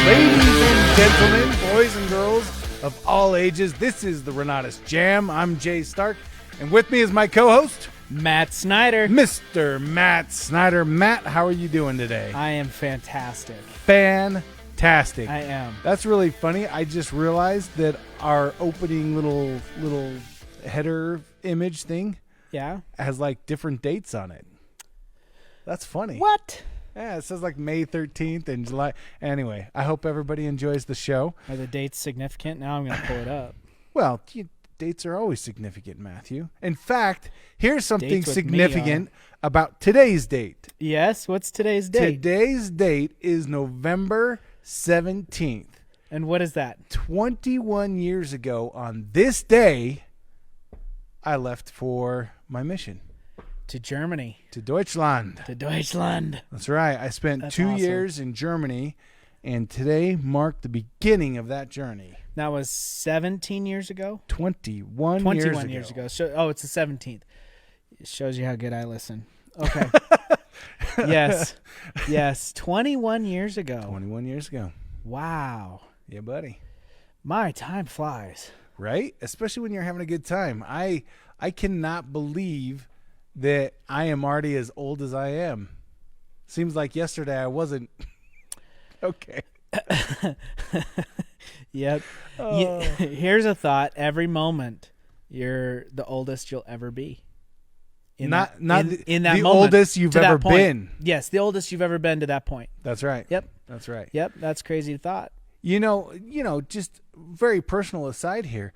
Ladies and gentlemen, boys and girls of all ages, this is the Renatus J.A.M. I'm Jay Stark, and with me is my co-host, Matt Snyder. Mr. Matt Snyder. Matt, how are you doing today? I am fantastic. Fantastic. I am. That's really funny. I just realized that our opening little header image thing has like different dates on it. That's funny. What? Yeah, it says like May 13th and July. Anyway, I hope everybody enjoys the show. Are the dates significant? Now I'm going to pull it up. Well, dates are always significant, Matthew. In fact, here's something Dates with significant about today's date. Yes? What's today's date? Today's date is November 17th. And what is that? 21 years ago on this day, I left for my mission. To Germany. To Deutschland. To Deutschland. That's right. I spent That's 2 awesome. years in Germany, and today marked the beginning of that journey. That was 17 years ago? 21 years ago. So, it's the 17th. It shows you how good I listen. Okay. Yes. 21 years ago. 21 years ago. Wow. Yeah, buddy. My time flies. Right? Especially when you're having a good time. I cannot believe that I am already as old as I am. Seems like yesterday I wasn't. Okay. Yep. Here's a thought. Every moment, you're the oldest you'll ever be. In that moment, oldest you've to that ever point. been. Yes, the oldest you've ever been to that point. That's right. Yep. That's right. Yep. That's crazy thought. You know, just very personal aside here.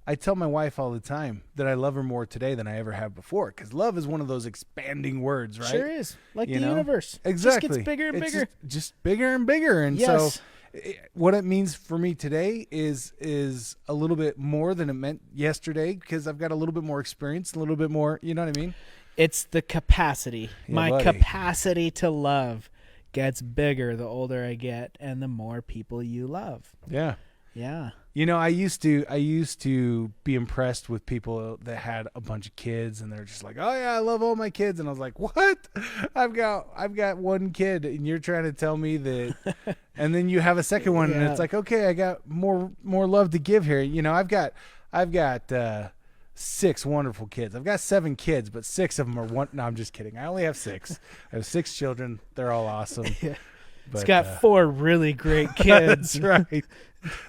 I tell my wife all the time that I love her more today than I ever have before, because love is one of those expanding words, right? Sure is. Like the universe. Exactly. It just gets bigger and bigger. Just bigger and bigger. And yes. so what it means for me today is a little bit more than it meant yesterday, because I've got a little bit more experience, a little bit more, you know what I mean? It's the capacity. Yeah, my buddy. capacity to love gets bigger the older I get and the more people you love. Yeah. Yeah. You know, I used to be impressed with people that had a bunch of kids, and they're just like, "Oh yeah, I love all my kids," and I was like, "What? I've got one kid, and you're trying to tell me that?" And then you have a second one, and it's like, "Okay, I got more love to give here." You know, I've got 6 wonderful kids. I've got 7 kids, but 6 of them are one. No, I'm just kidding. I only have 6. I have 6 children. They're all awesome. Yeah. But, it's got 4 really great kids. That's right.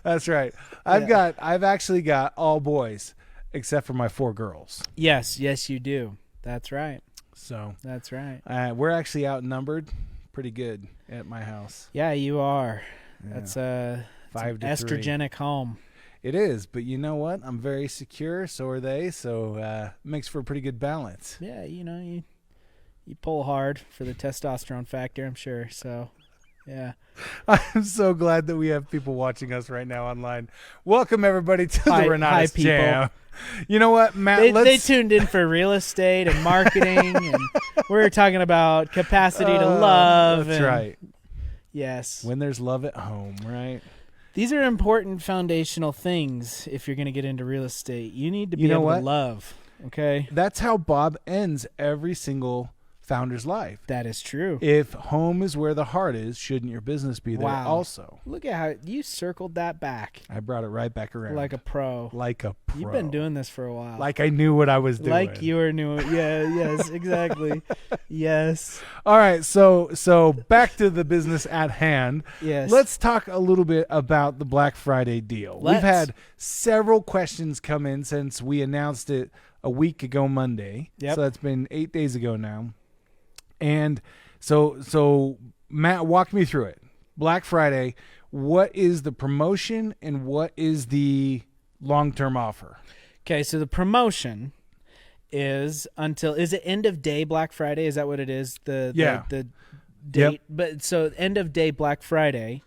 That's right. I've actually got all boys except for my 4 girls. Yes, you do. That's right. So that's right. We're actually outnumbered pretty good at my house. Yeah, you are. Yeah. That's 5 to 3. estrogenic home. It is, but you know what? I'm very secure. So are they. So makes for a pretty good balance. Yeah, you pull hard for the testosterone factor, I'm sure. So. Yeah. I'm so glad that we have people watching us right now online. Welcome, everybody, to the Renatus J.A.M. You know what, Matt? They tuned in for real estate and marketing, and we're talking about capacity to love. That's right. Yes. When there's love at home, right? These are important foundational things if you're going to get into real estate. You need to be able to love, okay? That's how Bob ends every single founder's life. That is true. If home is where the heart is, shouldn't your business be there also? Look at how you circled that back. I brought it right back around. Like a pro. You've been doing this for a while. Like I knew what I was doing. Like you were new. Yeah, yes, exactly. Yes. All right, so back to the business at hand. Yes. Let's talk a little bit about the Black Friday deal. We've had several questions come in since we announced it a week ago Monday. Yep. So that's been 8 days ago now. And so Matt, walk me through it. Black Friday, what is the promotion and what is the long-term offer? Okay, so the promotion is it end of day Black Friday? Is that what it is? The date. Yep. But so end of day Black Friday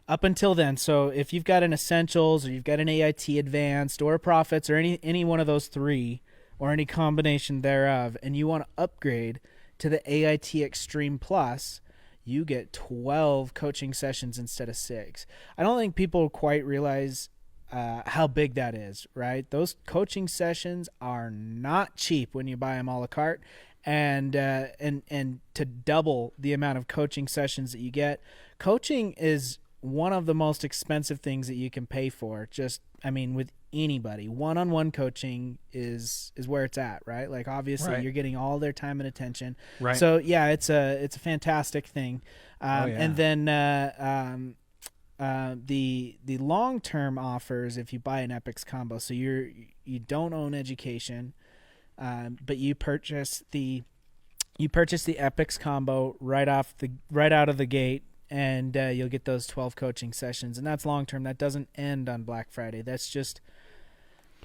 up until then. So if you've got an Essentials or you've got an AIT Advanced or a Profits or any one of those 3 or any combination thereof, and you want to upgrade to the AIT Extreme Plus, you get 12 coaching sessions instead of 6. I don't think people quite realize how big that is, right? Those coaching sessions are not cheap when you buy them a la carte, and to double the amount of coaching sessions that you get. Coaching is one of the most expensive things that you can pay for. Just, I mean, with anybody, one-on-one coaching is where it's at, right? Like, obviously, Right. you're getting all their time and attention. Right. So yeah, it's a fantastic thing. Yeah. And then the long-term offers, if you buy an Epix combo, so you don't own education, but you purchase the Epix combo right out of the gate, and you'll get those 12 coaching sessions, and that's long term. That doesn't end on Black Friday. That's just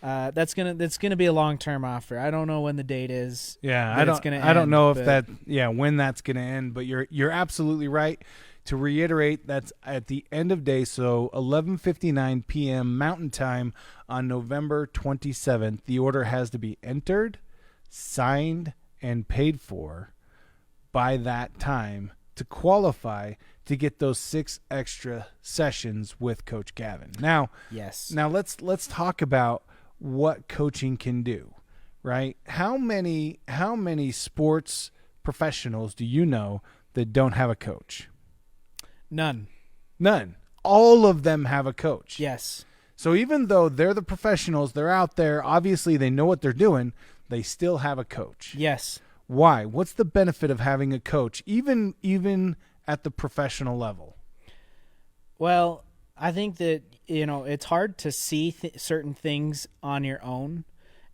that's gonna be a long term offer. I don't know when the date is. Yeah, I don't know if when that's gonna end, but you're absolutely right. To reiterate, that's at the end of day, so 11:59 p.m. Mountain Time on November 27th. The order has to be entered, signed, and paid for by that time to qualify to get those 6 extra sessions with Coach Gavin. Now let's talk about what coaching can do, right? How many sports professionals do you know that don't have a coach? None. All of them have a coach. Yes. So even though they're the professionals, they're out there, obviously they know what they're doing, they still have a coach. Yes. Why? What's the benefit of having a coach, even at the professional level? Well, I think that, it's hard to see certain things on your own,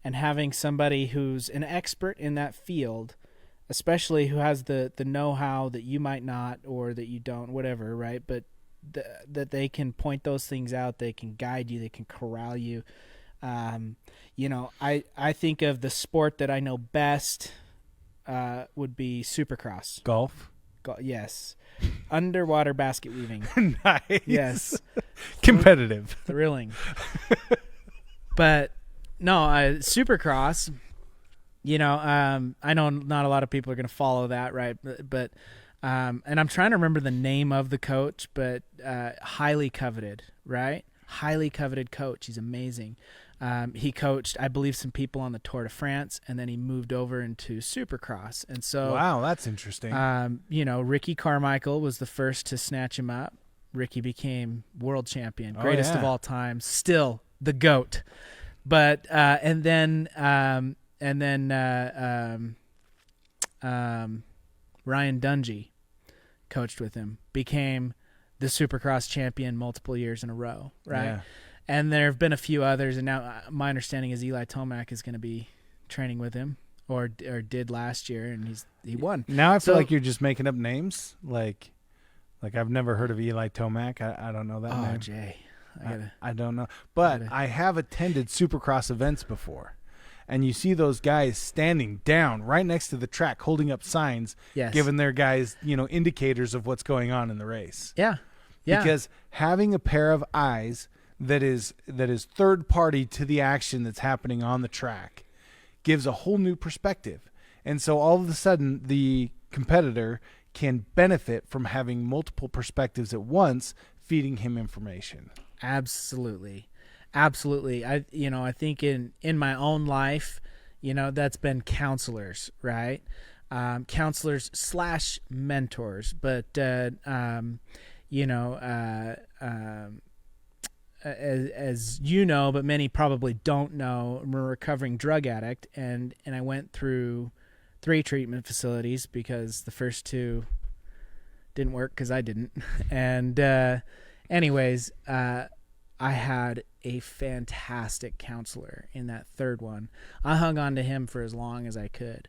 and having somebody who's an expert in that field, especially who has the know-how that you might not, or that you don't, whatever, right? But that they can point those things out, they can guide you, they can corral you. I think of the sport that I know best would be Supercross. Golf? Yes. Underwater basket weaving. Nice. Yes. Competitive. Thrilling. But no, Supercross, I know not a lot of people are going to follow that, right? But and I'm trying to remember the name of the coach, but highly coveted, right? Highly coveted coach. He's amazing. He coached, I believe, some people on the Tour de France, and then he moved over into Supercross. And so, wow, that's interesting. Ricky Carmichael was the first to snatch him up. Ricky became world champion, greatest of all time, still the GOAT. But and then Ryan Dungey coached with him, became the Supercross champion multiple years in a row, right? Yeah. And there have been a few others, and now my understanding is Eli Tomac is going to be training with him, or did last year, and he won. Now I feel like you're just making up names. Like I've never heard of Eli Tomac. I don't know that name. Oh, Jay. I don't know. But I have attended Supercross events before, and you see those guys standing down right next to the track holding up signs, giving their guys, indicators of what's going on in the race. Yeah. Because having a pair of eyes that is third party to the action that's happening on the track gives a whole new perspective. And so all of a sudden the competitor can benefit from having multiple perspectives at once, feeding him information. Absolutely. I think in my own life, that's been counselors, right? Counselors / mentors, but as you know, but many probably don't know, I'm a recovering drug addict, and I went through 3 treatment facilities because the first 2 didn't work because I didn't. And anyways, I had a fantastic counselor in that 3rd one. I hung on to him for as long as I could.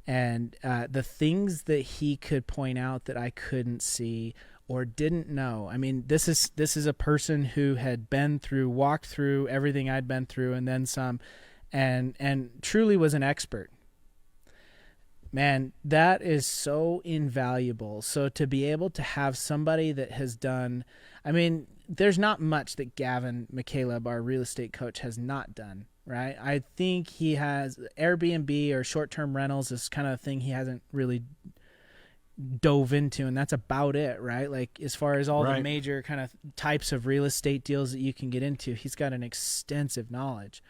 And the things that he could point out that I couldn't see or didn't know. I mean, this is a person who had walked through everything I'd been through and then some, and truly was an expert. Man, that is so invaluable. So to be able to have somebody that has done, I mean, there's not much that Gavin McCaleb, our real estate coach, has not done, right? I think he has Airbnb or short-term rentals is kind of a thing he hasn't really dove into, and that's about it, right? Like, as far as all the major kind of types of real estate deals that you can get into, he's got an extensive knowledge.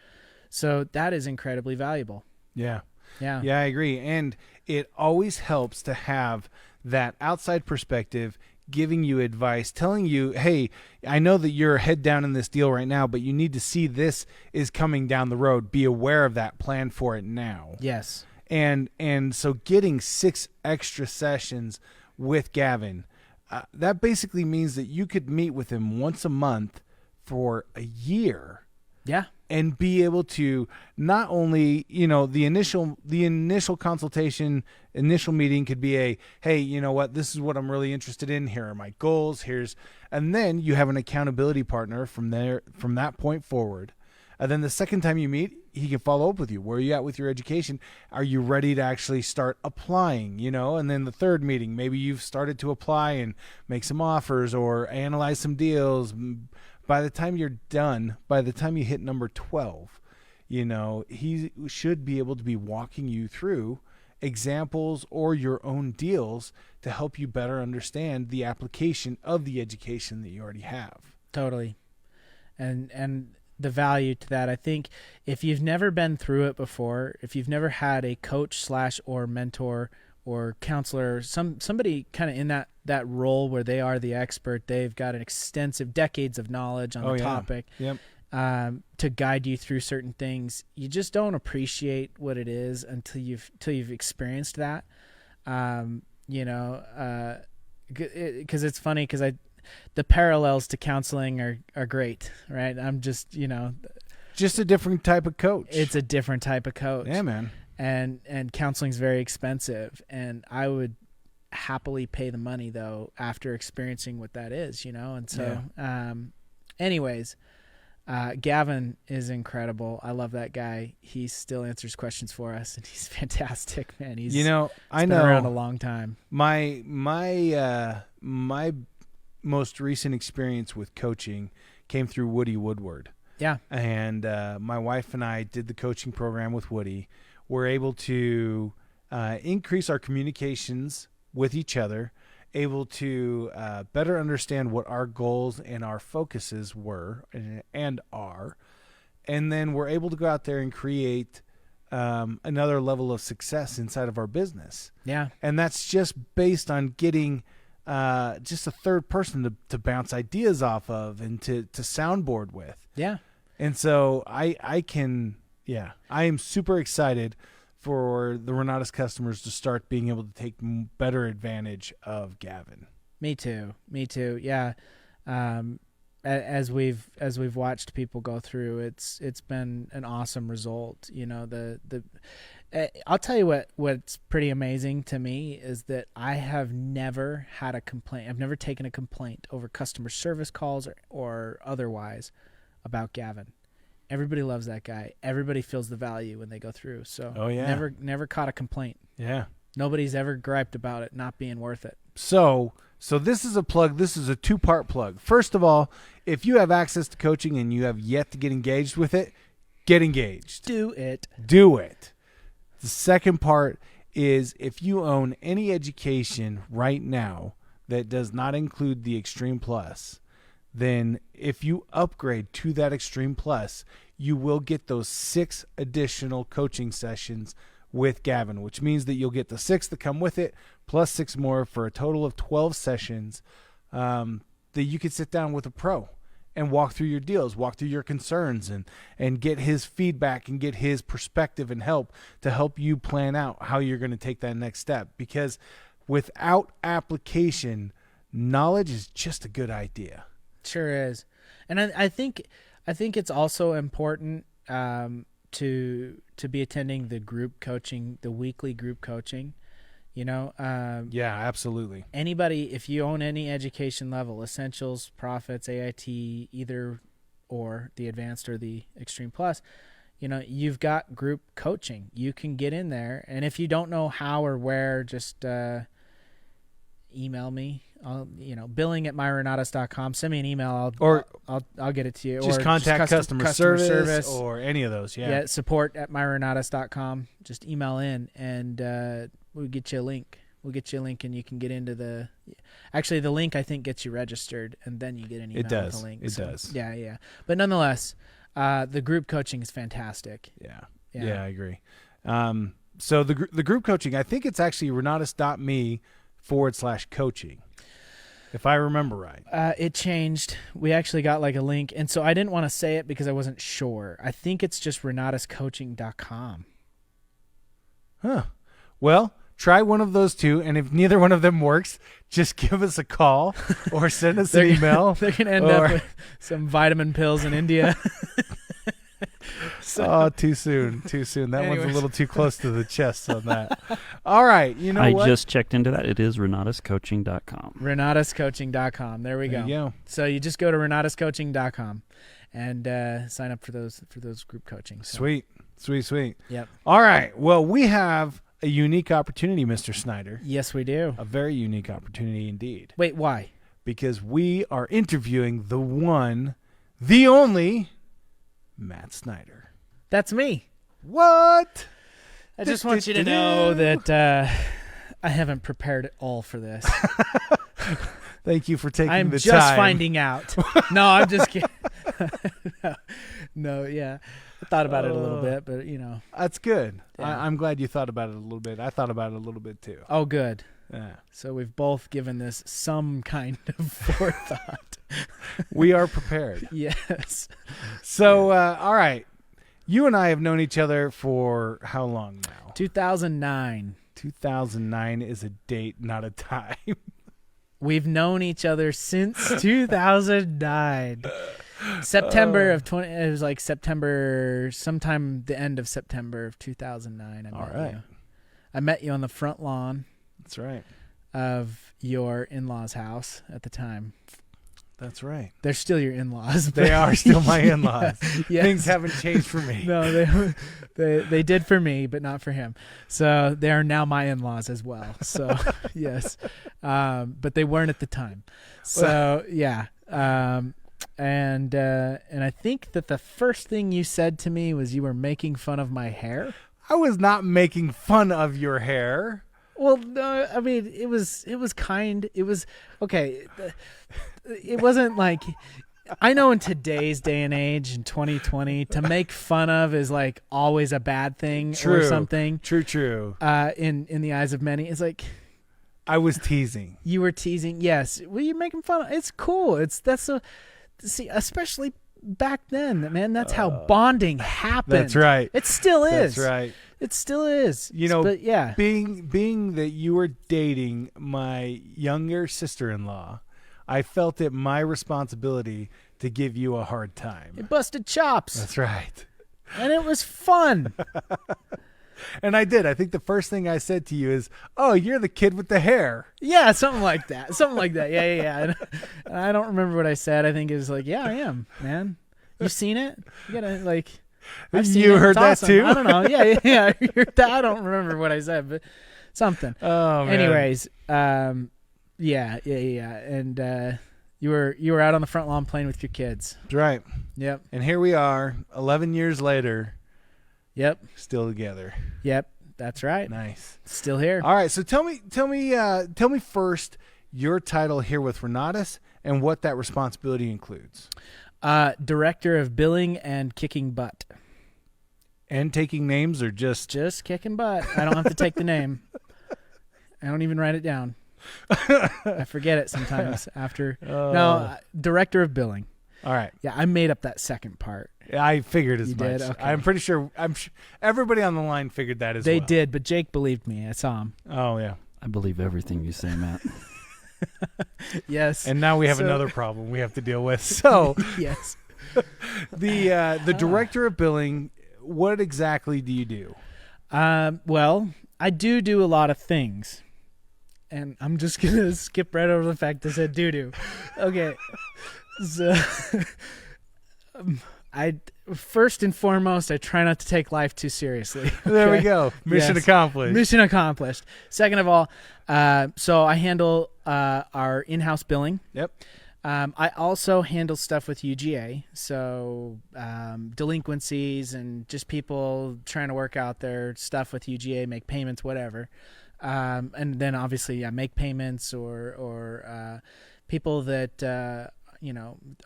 So that is incredibly valuable. Yeah, I agree. And it always helps to have that outside perspective giving you advice, telling you, hey, I know that you're head down in this deal right now, but you need to see this is coming down the road. Be aware of that. Plan for it now. Yes. And so getting 6 extra sessions with Gavin, that basically means that you could meet with him once a month for a year. Yeah. And be able to not only, the initial consultation, initial meeting could be hey, you know what, this is what I'm really interested in. Here are my goals. And then you have an accountability partner from that point forward. And then the second time you meet, he can follow up with you. Where are you at with your education? Are you ready to actually start applying, And then the third meeting, maybe you've started to apply and make some offers or analyze some deals. By the time you're done, by the time you hit number 12, he should be able to be walking you through examples or your own deals to help you better understand the application of the education that you already have. Totally. And the value to that, I think if you've never been through it before, if you've never had a coach / or mentor or counselor, somebody kind of in that role where they are the expert, they've got an extensive decades of knowledge on the topic, yep. To guide you through certain things, you just don't appreciate what it is until you've experienced that. Because it's funny because the parallels to counseling are great, right? I'm just a different type of coach. It's a different type of coach. Yeah, man. And counseling's very expensive, and I would happily pay the money though after experiencing what that is, and so anyways, Gavin is incredible. I love that guy. He still answers questions for us, and he's fantastic, man. He's been around a long time. My most recent experience with coaching came through Woody Woodward. Yeah. And my wife and I did the coaching program with Woody. We're able to increase our communications with each other, able to better understand what our goals and our focuses were and are. And then we're able to go out there and create another level of success inside of our business. Yeah. And that's just based on getting just a third person to bounce ideas off of and to soundboard with. Yeah. And so I am super excited for the Renatus customers to start being able to take better advantage of Gavin. Me too. Yeah. As we've watched people go through, it's been an awesome result. I'll tell you what's pretty amazing to me is that I have never had a complaint. I've never taken a complaint over customer service calls or otherwise about Gavin. Everybody loves that guy. Everybody feels the value when they go through. So never caught a complaint. Yeah. Nobody's ever griped about it not being worth it. So this is a plug. This is a 2-part plug. First of all, if you have access to coaching and you have yet to get engaged with it, get engaged. Do it. The second part is if you own any education right now that does not include the Extreme Plus, then if you upgrade to that Extreme Plus, you will get those 6 additional coaching sessions with Gavin, which means that you'll get the 6 that come with it, plus 6 more for a total of 12 sessions that you could sit down with a pro and walk through your deals, walk through your concerns, and get his feedback and get his perspective and help to help you plan out how you're going to take that next step. Because without application, knowledge is just a good idea. Sure is. And I think it's also important to be attending the group coaching, the weekly group coaching. Yeah, absolutely. Anybody, if you own any education level, Essentials, Profits, AIT, either or the Advanced or the Extreme Plus, you've got group coaching. You can get in there, and if you don't know how or where, just email me. billing@myrenatus.com. Send me an email. I'll get it to you. Just or contact customer service or any of those. Yeah. support@myrenatus.com. Just email in and we'll get you a link. And you can get into the link I think gets you registered, and then you get an email with the link. It does. Yeah. But nonetheless, the group coaching is fantastic. Yeah, I agree. So the group coaching, I think it's actually renatus.me/coaching. if I remember right. It changed. We actually got like a link, and so I didn't want to say it because I wasn't sure. I think it's just renatuscoaching.com. Huh. Well, try one of those two, and if neither one of them works, just give us a call or send us an email. They're going to end up with some vitamin pills in India. Oh, too soon. That one's a little too close to the chest on that. All right. You know I what? just checked into that. It is renatuscoaching.com. renatuscoaching.com. There we go. There you go. So you just go to renatuscoaching.com and sign up for those group coaching. So. Sweet. Yep. All right. Well, we have a unique opportunity, Mr. Snyder. Yes, we do. A very unique opportunity indeed. Wait, why? Because we are interviewing the one, the only, Matt Snyder. That's me. What? I just want you to know that I haven't prepared at all for this. Thank you for taking I'm the just time. finding out. No, I'm just kidding. No, yeah. I thought about it a little bit, but That's good. Yeah. I'm glad you thought about it a little bit. I thought about it a little bit too. Oh, good. Yeah. So we've both given this some kind of forethought. We are prepared. Yes. So, all right. You and I have known each other for how long now? 2009. 2009 is a date, not a time. We've known each other since 2009. September of 20. It was like September, sometime the end of September of 2009. All right. I met you on the front lawn That's right. of your in-laws' house at the time. That's right. They're still your in-laws. They are still my in-laws. Yes. Things haven't changed for me. No, they did for me, but not for him. So they are now my in-laws as well. So yes, but they weren't at the time. So yeah, and I think that the first thing you said to me was you were making fun of my hair. I was not making fun of your hair. Well, no, I mean it was kind. It was okay. It wasn't like, I know in today's day and age in 2020 to make fun of is like always a bad thing or something. True. In the eyes of many, it's like I was teasing. you were teasing. Yes, well, you're making fun of. It's cool. See, especially back then, man. That's how bonding happened. That's right. It still is. That's right. It still is. But yeah, being that you were dating my younger sister-in-law, I felt it my responsibility to give you a hard time. it busted chops. That's right. And it was fun. And I did. I think the first thing I said to you is, "Oh, you're the kid with the hair." Yeah, something like that. Yeah. And I don't remember what I said. I think it was like, yeah, I am, man. You seen it? You gotta like. I've seen You it. heard It's that awesome. too? I don't know. Yeah. I heard that. I don't remember what I said, but something. Oh man. Anyways, yeah. And you were out on the front lawn playing with your kids. That's right. Yep. And here we are, 11 years later, Yep. still together. Yep. That's right. Nice. Still here. All right. So tell me first your title here with Renatus and what that responsibility includes. Director of billing and kicking butt. And taking names or just kicking butt. I don't have to take the name. I don't even write it down. I forget it sometimes after. No, director of billing. All right. Yeah, I made up that second part. I figured as You much. did? Okay. I'm pretty sure. Everybody on the line figured that as well. They did, but Jake believed me. I saw him. Oh yeah. I believe everything you say, Matt. Yes. And now we have another problem we have to deal with. So yes. the director of billing. What exactly do you do? Well, I do a lot of things. And I'm just going to skip right over the fact I said do. Okay. So, first and foremost, I try not to take life too seriously. Okay? There we go. Mission accomplished. Mission accomplished. Second of all, so I handle our in-house billing. Yep. I also handle stuff with UGA, so delinquencies and just people trying to work out their stuff with UGA, make payments, whatever. And then obviously I make payments or people that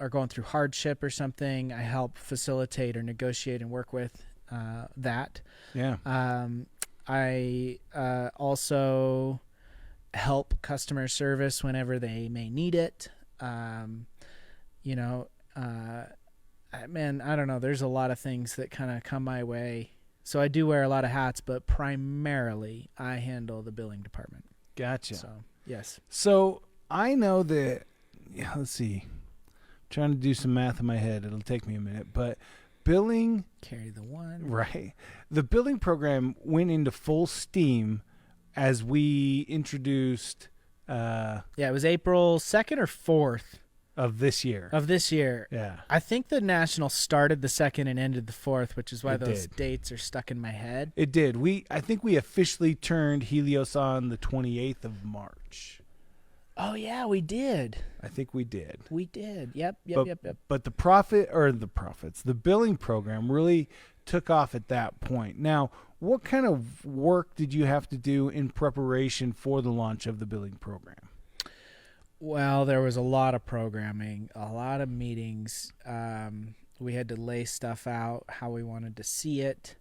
are going through hardship or something. I help facilitate or negotiate and work with that. Yeah. I also help customer service whenever they may need it. You know, man, I don't know. There's a lot of things that kind of come my way. So I do wear a lot of hats, but primarily I handle the billing department. Gotcha. So, yes. So I know that, let's see, I'm trying to do some math in my head. It'll take me a minute, but billing. Carry the one. Right. The billing program went into full steam as we introduced. Yeah, it was April 2nd or 4th. Of this year. Yeah. I think the National started the 2nd and ended the 4th, which is why those did. dates are stuck in my head. It did. I think we officially turned Helios on the 28th of March. Oh, yeah, we did. I think we did. We did. Yep. But the the billing program really took off at that point. Now, what kind of work did you have to do in preparation for the launch of the billing program? Well, there was a lot of programming, a lot of meetings. We had to lay stuff out, how we wanted to see it,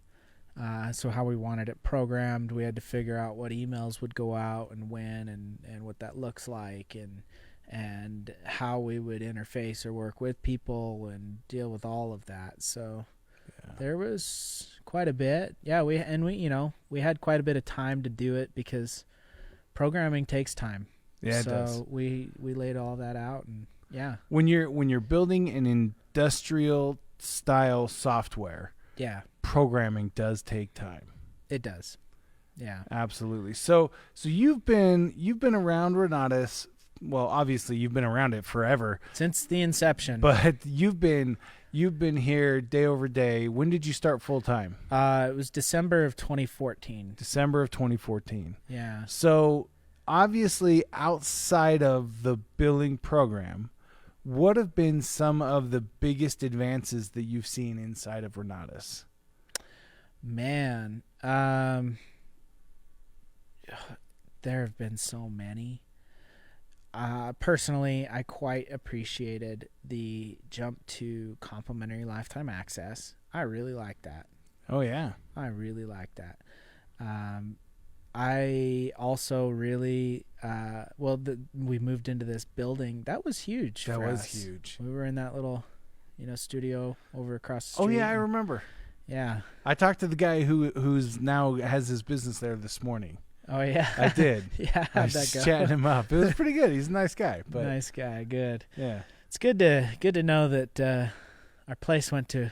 so how we wanted it programmed. We had to figure out what emails would go out and when and what that looks like and how we would interface or work with people and deal with all of that. So there was quite a bit. Yeah, we had quite a bit of time to do it because programming takes time. Yeah, it so does. we laid all that out, and yeah. When you're building an industrial style software, programming does take time. It does. Yeah. Absolutely. So you've been around Renatus. Well, obviously you've been around it forever. Since the inception. But you've been here day over day. When did you start full time? It was December of 2014. December of 2014. Yeah. So obviously, outside of the billing program, what have been some of the biggest advances that you've seen inside of Renatus? Man, there have been so many. Personally, I quite appreciated the jump to complimentary lifetime access. I really like that. Oh, yeah. I really like that. I also really, we moved into this building. That was huge. That for was us. huge. We were in that little, studio over across the street. Oh, yeah, I remember. Yeah. I talked to the guy who's now has his business there this morning. Oh, yeah. I did. Yeah, I how'd was that go? chatting him up. It was pretty good. He's a nice guy. But nice guy. Good. yeah. It's good to know that our place went to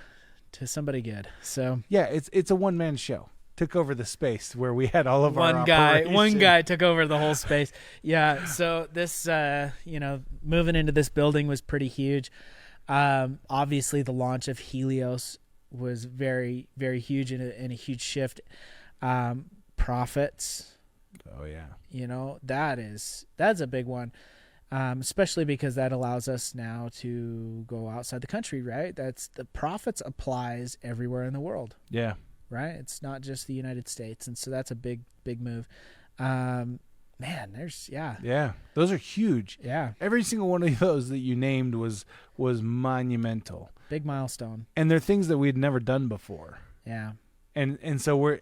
somebody good. So yeah, it's a one-man show. Took over the space where we had all of our one operation. guy took over the whole space. Yeah. So this, moving into this building was pretty huge. Obviously the launch of Helios was very, very huge and a huge shift. Profits. Oh yeah. That's a big one. Especially because that allows us now to go outside the country, right? That's the profits applies everywhere in the world. Yeah. Right? It's not just the United States. And so that's a big, big move. Yeah. Those are huge. Yeah. Every single one of those that you named was monumental. Big milestone. And they're things that we'd never done before. Yeah. And so we're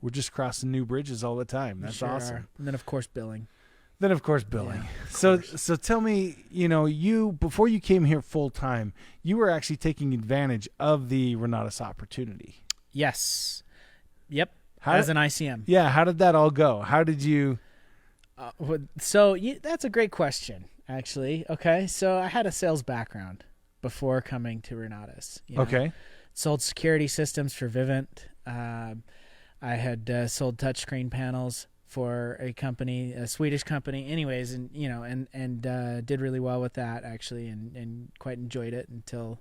just crossing new bridges all the time. That's Sure awesome. are. And then of course billing. Then of course billing. Yeah, So tell me, you before you came here full time, you were actually taking advantage of the Renatus Opportunity. Yes. Yep. As an ICM. Yeah. How did that all go? How did you? That's a great question, actually. Okay. So I had a sales background before coming to Renatus. Okay. Sold security systems for Vivint. I had sold touchscreen panels for a Swedish company. Anyways, and did really well with that actually, and quite enjoyed it until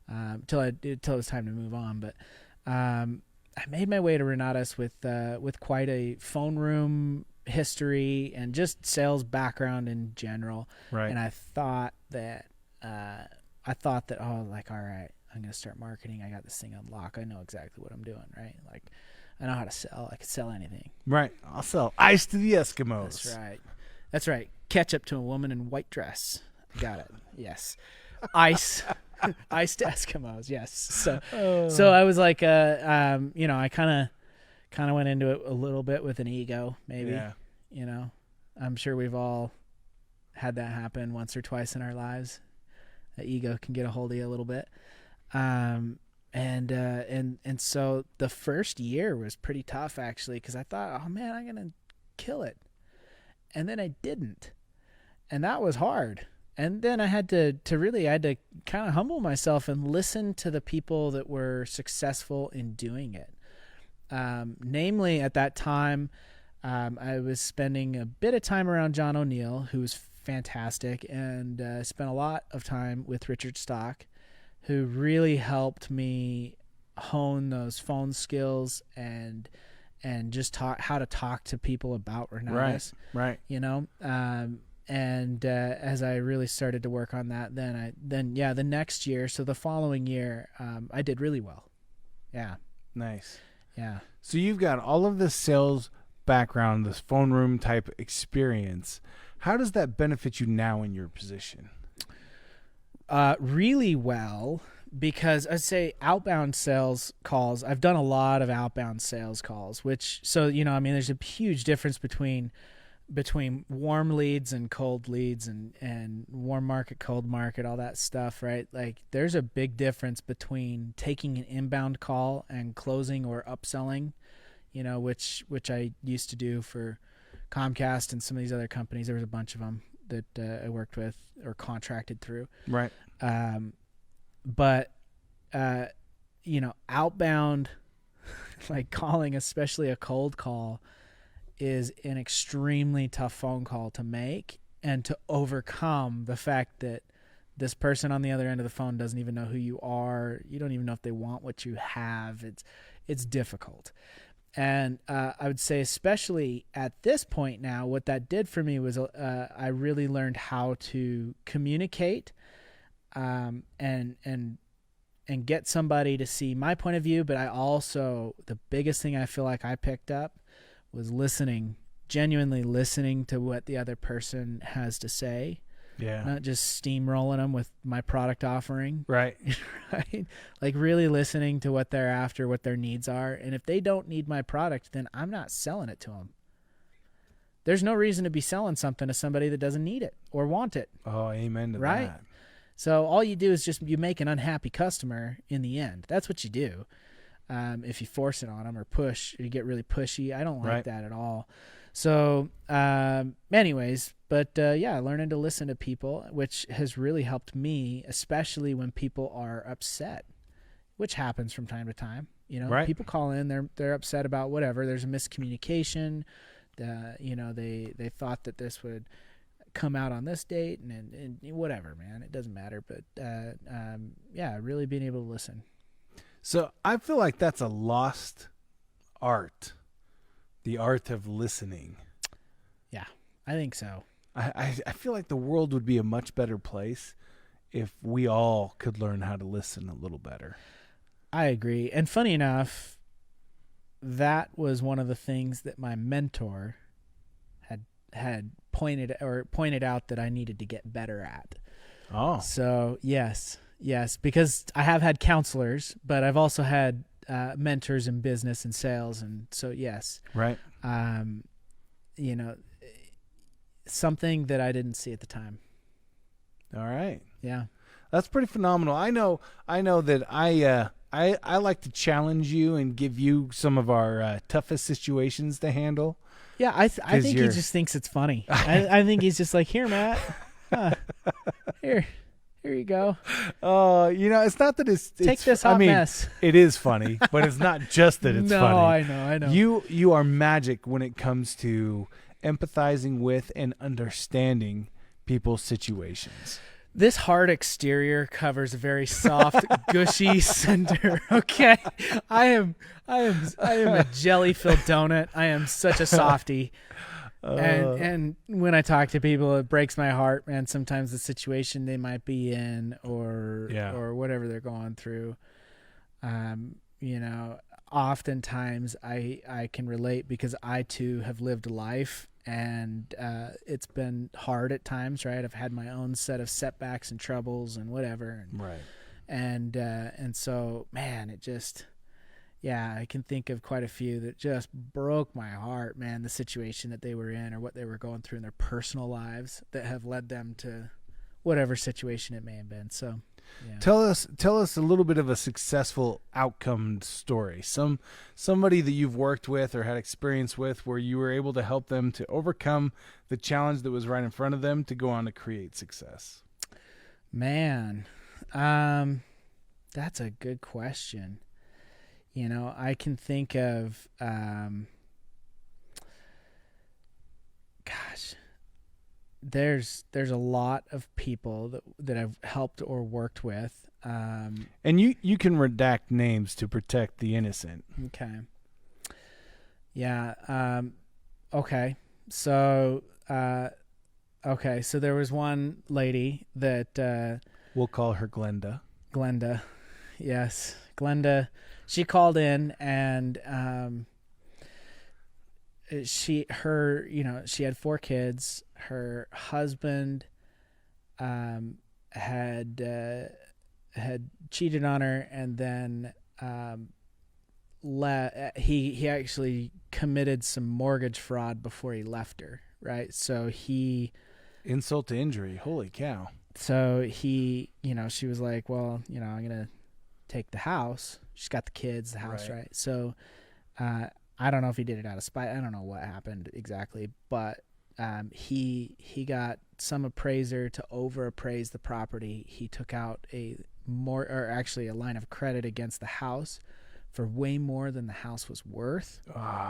it was time to move on. But I made my way to Renatus with quite a phone room history and just sales background in general. Right. And I thought that all right, I'm going to start marketing. I got this thing on lock. I know exactly what I'm doing, right? Like, I know how to sell. I can sell anything. Right. I'll sell ice to the Eskimos. That's right. Ketchup to a woman in white dress. Got it. Yes. Ice. Ice to Eskimos. Yes. So I was like, I kind of went into it a little bit with an ego, maybe. Yeah. I'm sure we've all had that happen once or twice in our lives. The ego can get a hold of you a little bit. And so the first year was pretty tough, actually, because I thought, oh man, I'm gonna kill it, and then I didn't, and that was hard. And then I had to kind of humble myself and listen to the people that were successful in doing it. Namely, at that time, I was spending a bit of time around John O'Neill, who was fantastic, and spent a lot of time with Richard Stock, who really helped me hone those phone skills and just how to talk to people about Renatus. Right. You know, as I really started to work on that, then the next year, so the following year, I did really well. Yeah. Nice. Yeah. So you've got all of this sales background, this phone room type experience. How does that benefit you now in your position? Really well, because I'd say outbound sales calls, I've done a lot of outbound sales calls, there's a huge difference between warm leads and cold leads and warm market, cold market, all that stuff, right? Like there's a big difference between taking an inbound call and closing or upselling, which I used to do for Comcast and some of these other companies. There was a bunch of them that I worked with or contracted through. Right. But outbound, like calling, especially a cold call, is an extremely tough phone call to make and to overcome the fact that this person on the other end of the phone doesn't even know who you are. You don't even know if they want what you have. It's difficult. And I would say, especially at this point now, what that did for me was I really learned how to communicate and get somebody to see my point of view. But the biggest thing I feel like I picked up was genuinely listening to what the other person has to say. Yeah. Not just steamrolling them with my product offering. Right. Right. Like really listening to what they're after, what their needs are. And if they don't need my product, then I'm not selling it to them. There's no reason to be selling something to somebody that doesn't need it or want it. Oh, amen to right? that. So all you do is you make an unhappy customer in the end. That's what you do. If you force it on them or push, or you get really pushy. I don't like that at all. So, anyways, but learning to listen to people, which has really helped me, especially when people are upset, which happens from time to time. People call in, they're upset about whatever. There's a miscommunication. They thought that this would come out on this date and whatever, man. It doesn't matter. But really being able to listen. So I feel like that's a lost art, the art of listening. Yeah, I think so. I feel like the world would be a much better place if we all could learn how to listen a little better. I agree. And funny enough, that was one of the things that my mentor had pointed out that I needed to get better at. Oh. So yes, because I have had counselors, but I've also had mentors in business and sales, and so yes. Right. Something that I didn't see at the time. All right. Yeah. That's pretty phenomenal. I know that I like to challenge you and give you some of our toughest situations to handle. Yeah, I think he just thinks it's funny. I think he's just like, here, Matt. Here you go. It's not that it's take this hot mess. It is funny, but it's not just that it's funny. No, I know. You are magic when it comes to empathizing with and understanding people's situations. This hard exterior covers a very soft, gushy center. Okay, I am a jelly-filled donut. I am such a softie. And when I talk to people, it breaks my heart, man. Sometimes the situation they might be in, or whatever they're going through. Oftentimes I can relate because I too have lived a life, and it's been hard at times, right? I've had my own set of setbacks and troubles and whatever, right. And so, man, Yeah, I can think of quite a few that just broke my heart, man, the situation that they were in or what they were going through in their personal lives that have led them to whatever situation it may have been. So, yeah. Tell us a little bit of a successful outcome story. Somebody that you've worked with or had experience with where you were able to help them to overcome the challenge that was right in front of them to go on to create success. Man, that's a good question. You know, I can think of, there's a lot of people that I've helped or worked with. And you can redact names to protect the innocent. Okay. Yeah. Okay. So, so there was one lady that, we'll call her Glenda. Glenda. Yes. Glenda, she called in and, she had 4 kids. Her husband, had cheated on her and then, he actually committed some mortgage fraud before he left her. Right. So insult to injury. Holy cow. So she was like, well, I'm going to take the house. She's got the kids, the house, right? So, I don't know if he did it out of spite. I don't know what happened exactly, but, he got some appraiser to over appraise the property. He took out a line of credit against the house for way more than the house was worth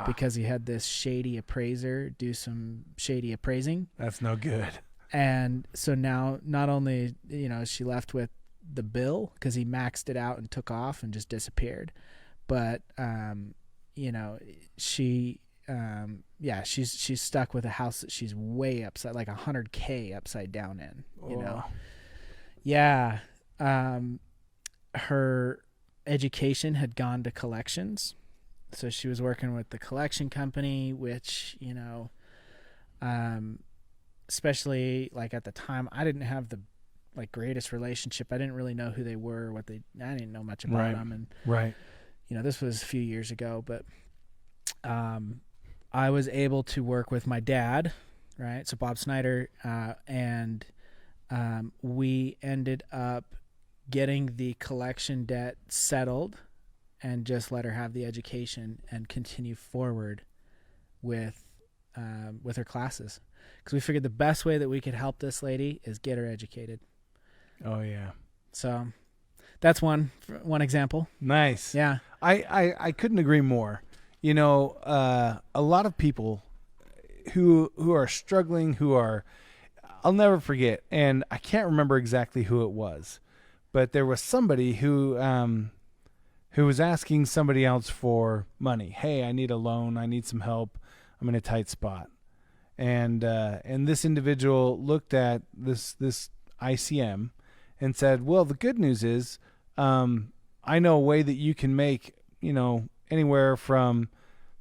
because he had this shady appraiser do some shady appraising. That's no good. And so now not only, is she left with the bill because he maxed it out and took off and just disappeared, but, she's stuck with a house that she's way upside, like $100K upside down in, Yeah. Her education had gone to collections. So she was working with the collection company, which, especially like at the time, I didn't have the greatest relationship. I didn't really know who they were, I didn't know much about them. And, this was a few years ago, but, I was able to work with my dad, right? So Bob Snyder, and, we ended up getting the collection debt settled and just let her have the education and continue forward with her classes. Because we figured the best way that we could help this lady is get her educated. Oh, yeah. So that's one example. Nice. Yeah. I couldn't agree more. A lot of people who are struggling, I'll never forget, and I can't remember exactly who it was, but there was somebody who was asking somebody else for money. Hey, I need a loan. I need some help. I'm in a tight spot. And this individual looked at this ICM and said, well, the good news is, I know a way that you can make, anywhere from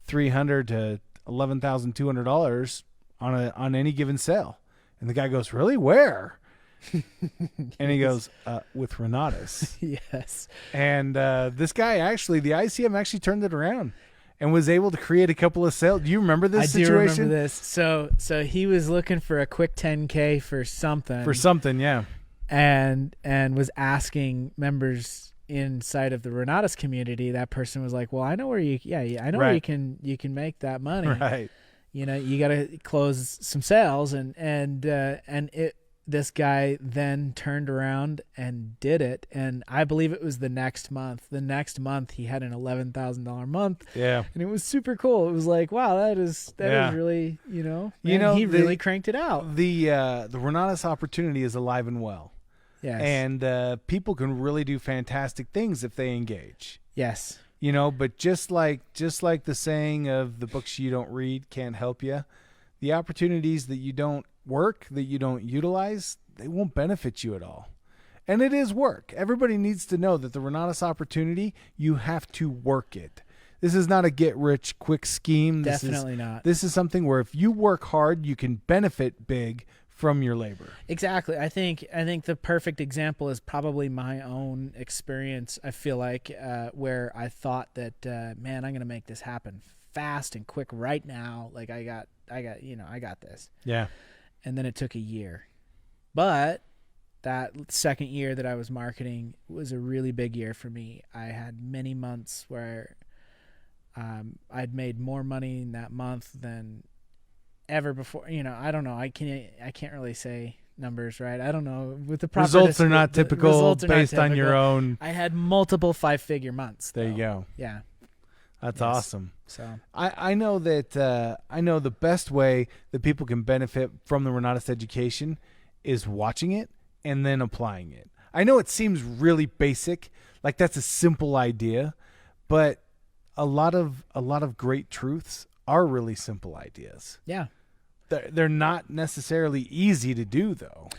$300 to $11,200 on any given sale. And the guy goes, really? Where? And he goes, with Renatus. Yes. And this guy the ICM actually turned it around and was able to create a couple of sales. Do you remember this situation? I do remember this. So he was looking for a quick 10K for something. For something, yeah. And was asking members inside of the Renatus community. That person was like, well, I know where you can make that money. Right. You got to close some sales this guy then turned around and did it. And I believe it was the next month. The next month he had an $11,000 month. Yeah. And it was super cool. It was like, wow, that is really, he really cranked it out. The Renatus Opportunity is alive and well. Yes. And people can really do fantastic things if they engage. Yes. But just like the saying of the books you don't read can't help you, the opportunities that you don't work, that you don't utilize, they won't benefit you at all. And it is work. Everybody needs to know that the Renatus Opportunity, you have to work it. This is not a get-rich-quick scheme. Definitely not. This is something where if you work hard, you can benefit big from your labor. Exactly. I think the perfect example is probably my own experience. I feel like where I thought that, man, I'm going to make this happen fast and quick right now. Like I got this. Yeah. And then it took a year. But that second year that I was marketing was a really big year for me. I had many months where I'd made more money in that month than ever before. I don't know. I can't really say numbers, right? I don't know. With the proper results are not typical based on your own. I had multiple 5-figure months. There you go. Yeah. That's awesome. So I know that I know the best way that people can benefit from the Renatus education is watching it and then applying it. I know it seems really basic, like that's a simple idea, but a lot of great truths are really simple ideas. Yeah. They're not necessarily easy to do though.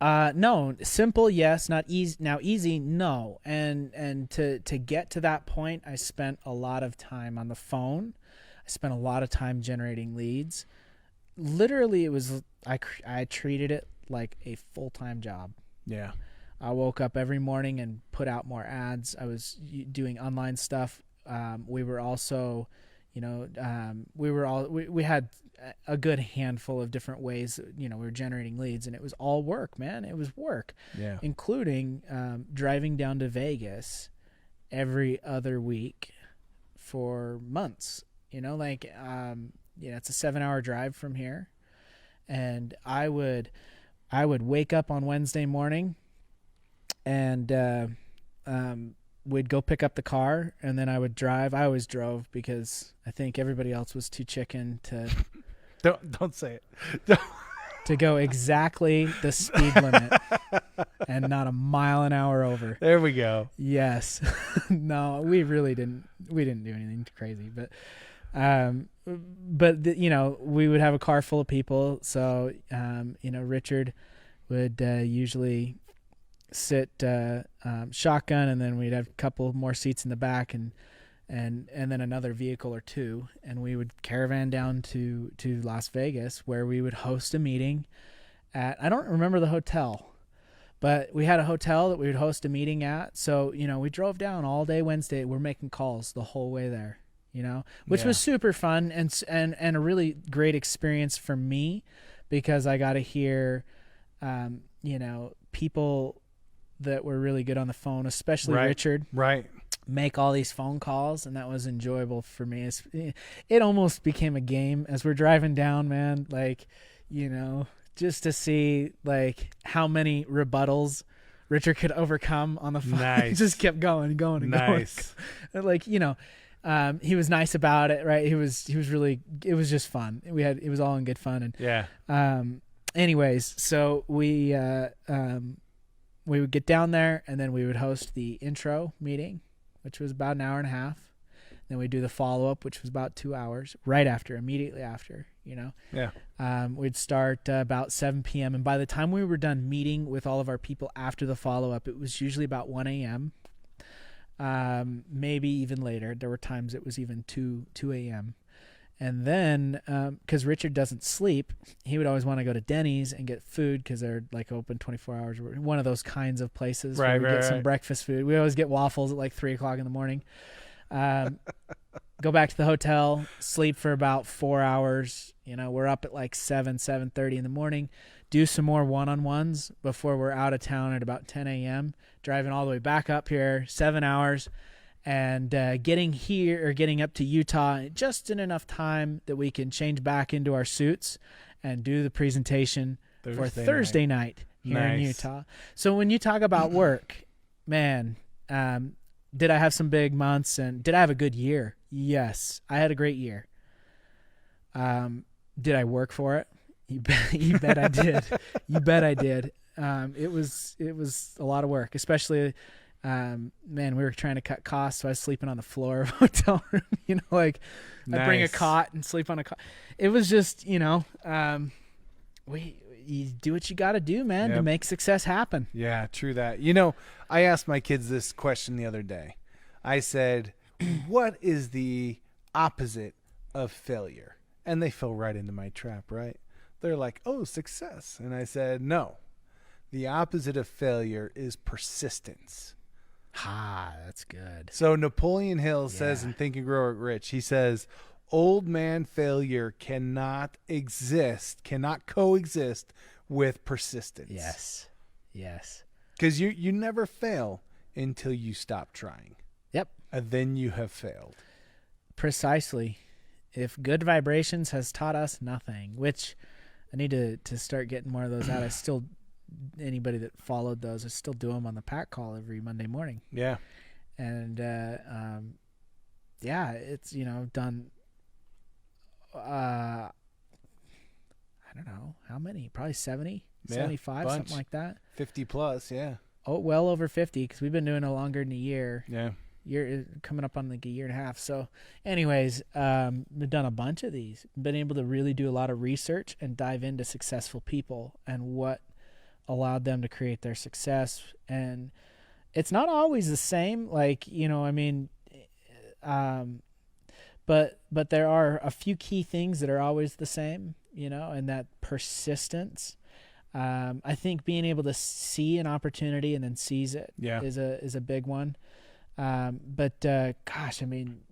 No, simple, yes, not easy. Now easy, no. And to get to that point, I spent a lot of time on the phone. I spent a lot of time generating leads. Literally, I treated it like a full-time job. Yeah. I woke up every morning and put out more ads. I was doing online stuff. We were also, we had a good handful of different ways, we were generating leads, and it was all work, man. It was work. Yeah. Including driving down to Vegas every other week for months. It's a 7-hour drive from here. And I would wake up on Wednesday morning and we'd go pick up the car, and then I would drive. I always drove because I think everybody else was too chicken to don't say it. To go exactly the speed limit and not a mile an hour over. There we go. Yes. No, we didn't do anything crazy, but we would have a car full of people. So, Richard would usually sit shotgun, and then we'd have a couple more seats in the back, and then another vehicle or two, and we would caravan down to Las Vegas, where we would host a meeting at, I don't remember the hotel, but we had a hotel that we would host a meeting at. So, we drove down all day Wednesday. We're making calls the whole way there, which was super fun and a really great experience for me, because I got to hear, people that were really good on the phone, especially Richard. Right. Make all these phone calls, and that was enjoyable for me. It almost became a game as we're driving down, man, just to see how many rebuttals Richard could overcome on the phone. Nice. Just kept going and going. Nice. He was nice about it, right? He was really, it was just fun. It was all in good fun. And anyways, so we would get down there, and then we would host the intro meeting, which was about an hour and a half. Then we'd do the follow-up, which was about 2 hours, immediately after, Yeah. We'd start about 7 p.m. And by the time we were done meeting with all of our people after the follow-up, it was usually about 1 a.m., maybe even later. There were times it was even 2 a.m. And then, because Richard doesn't sleep, he would always want to go to Denny's and get food, because they're open 24 hours. One of those kinds of places where we get some breakfast food. We always get waffles at 3 o'clock in the morning. Go back to the hotel, sleep for about 4 hours. We're up at 7:30 in the morning. Do some more one-on-ones before we're out of town at about 10 a.m. Driving all the way back up here, 7 hours. And getting up to Utah just in enough time that we can change back into our suits and do the presentation for Thursday night here in Utah. So when you talk about work, man, did I have some big months, and did I have a good year? Yes, I had a great year. Did I work for it? You bet I did. You bet I did. It was a lot of work, especially. We were trying to cut costs, so I was sleeping on the floor of a hotel room. Nice. I bring a cot and sleep on a cot. It was just, you do what you got to do, man, to make success happen. Yeah, true that. I asked my kids this question the other day. I said, what is the opposite of failure? And they fell right into my trap, right? They're like, oh, success. And I said, no. The opposite of failure is persistence. That's good. So Napoleon Hill says Yeah. in Think and Grow Rich, he says, old man failure cannot coexist with persistence. Yes. Because you never fail until you stop trying. Yep. And then you have failed. Precisely. If good vibrations has taught us nothing, which I need to start getting more of those out. Anybody that followed those, I still do them on the pack call every Monday morning. Yeah. And, it's, done, I don't know how many, probably 70, 75, bunch. something like that. 50 plus, yeah. Oh, well over 50, because we've been doing it longer than a year. Yeah. Year coming up on like a year and a half. So anyways, we've done a bunch of these, been able to really do a lot of research and dive into successful people and what allowed them to create their success. And it's not always the same, like, but there are a few key things that are always the same, and that persistence. I think being able to see an opportunity and then seize it is a big one.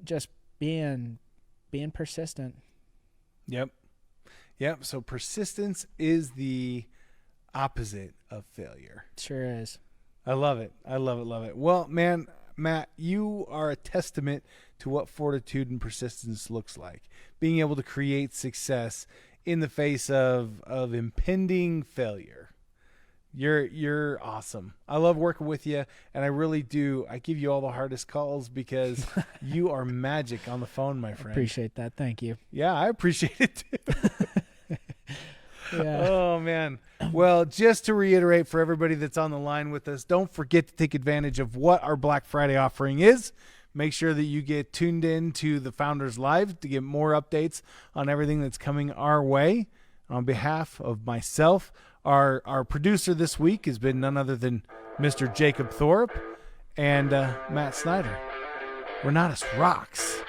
Just being persistent. Yep. So persistence is the opposite of failure. Sure is. I love it. Well, man, Matt, you are a testament to what fortitude and persistence looks like. Being able to create success in the face of impending failure. You're awesome. I love working with you, and I really do. I give you all the hardest calls because you are magic on the phone, my friend. Appreciate that. Thank you. Yeah, I appreciate it too. Yeah. Oh, man. Well, just to reiterate for everybody that's on the line with us, don't forget to take advantage of what our Black Friday offering is. Make sure that you get tuned in to the Founders Live to get more updates on everything that's coming our way. On behalf of myself, our producer this week has been none other than Mr. Jacob Thorpe and Matt Snyder. Renatus rocks.